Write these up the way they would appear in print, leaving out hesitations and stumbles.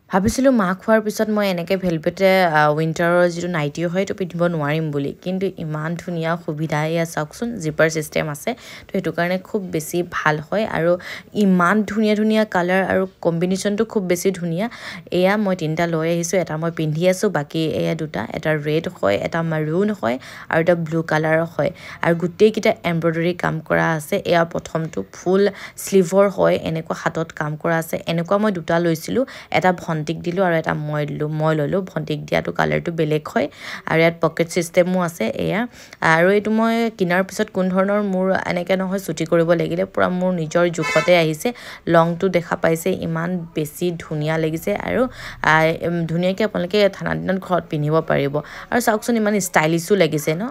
ভাবিছিলোঁ মাহ খোৱাৰ পিছত মই এনেকৈ ভেলভেটে উইণ্টাৰৰ যিটো নাইটি হয় সেইটো পিন্ধিব নোৱাৰিম বুলি কিন্তু ইমান ধুনীয়া সুবিধা এয়া চাওকচোন জিপাৰ ছিষ্টেম আছে তো সেইটো কাৰণে খুব বেছি ভাল হয় আৰু ইমান ধুনীয়া ধুনীয়া কালাৰ আৰু কম্বিনেশ্যনটো খুব বেছি ধুনীয়া এয়া মই তিনিটা লৈ আহিছোঁ এটা মই পিন্ধি আছোঁ বাকী এয়া দুটা এটা ৰেড হয় এটা মাৰুন হয় আৰু এটা ব্লু কালাৰৰ হয় আৰু গোটেইকেইটা এমব্ৰইডাৰী কাম কৰা আছে এয়া প্ৰথমটো ফুল স্লিভৰ হয় এনেকুৱা হাতত কাম কৰা আছে এনেকুৱা মই দুটা লৈছিলোঁ এটা ভণ্টিক দিলোঁ আৰু এটা মই ল'লোঁ ভণ্টিক দিয়াটো কালাৰটো বেলেগ হয় আৰু ইয়াত পকেট ছিষ্টেমো আছে এয়া আৰু এইটো মই কিনাৰ পিছত কোন ধৰণৰ মোৰ এনেকৈ নহয় চুটি কৰিব লাগিলে পূৰা মোৰ নিজৰ জোখতে আহিছে লংটো দেখা পাইছে ইমান বেছি ধুনীয়া লাগিছে আৰু ধুনীয়াকৈ আপোনালোকে ঠাণ্ডা দিনত ঘৰত পিন্ধিব পাৰিব আৰু চাওকচোন ইমান ষ্টাইলিছো লাগিছে ন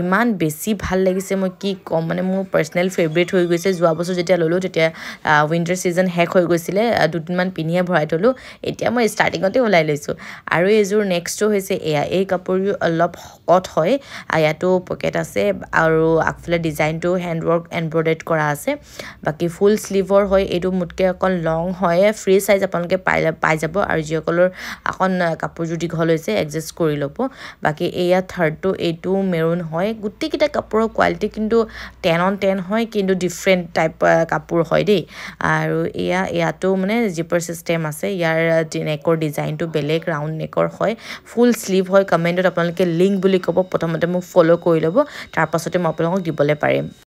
ইমান বেছি ভাল লাগিছে মই কি ক'ম মানে মোৰ পাৰ্চনেল ফেভৰেট হৈ গৈছে যোৱা বছৰ যেতিয়া ল'লোঁ তেতিয়া উইণ্টাৰ ছিজন শেষ হৈ গৈছিলে দুদিনমান পিন্ধিয়ে ভৰাই থ'লোঁ এতিয়া মই ষ্টাৰ্টিঙতে ওলাই লৈছোঁ আৰু এইযোৰ নেক্সটটো হৈছে এয়া এই কাপোৰযোৰ অলপ শকত হয় ইয়াতো পকেট আছে আৰু আগফালে ডিজাইনটো হেণ্ডৱৰ্ক এমব্ৰইডাৰীড কৰা আছে বাকী ফুল স্লিভৰ হয় এইটো মোতকৈ অকণ লং হয় ফ্ৰী চাইজ আপোনালোকে পাই যাব আৰু যিসকলৰ অকণ কাপোৰযোৰ দীঘল হৈছে এডজাষ্ট কৰি ল'ব বাকী এয়া থাৰ্ডটো এইটো মেৰুন হয় গোটেইকেইটা কাপোৰৰ কোৱালিটি কিন্তু 10 on 10 হয় কিন্তু ডিফাৰেণ্ট টাইপ কাপোৰ হয় দেই আৰু ইয়াতো মানে জিপাৰ ছিষ্টেম আছে ইয়াৰ নেকৰ ডিজাইনটো বেলেগ ৰাউণ্ড নেকৰ হয় ফুল স্লিভ হয় কমেণ্টত আপোনালোকে লিংক বুলি ক'ব প্ৰথমতে মোক ফ'ল' কৰি ল'ব তাৰ পাছতে মই আপোনালোকক দিবলৈ পাৰিম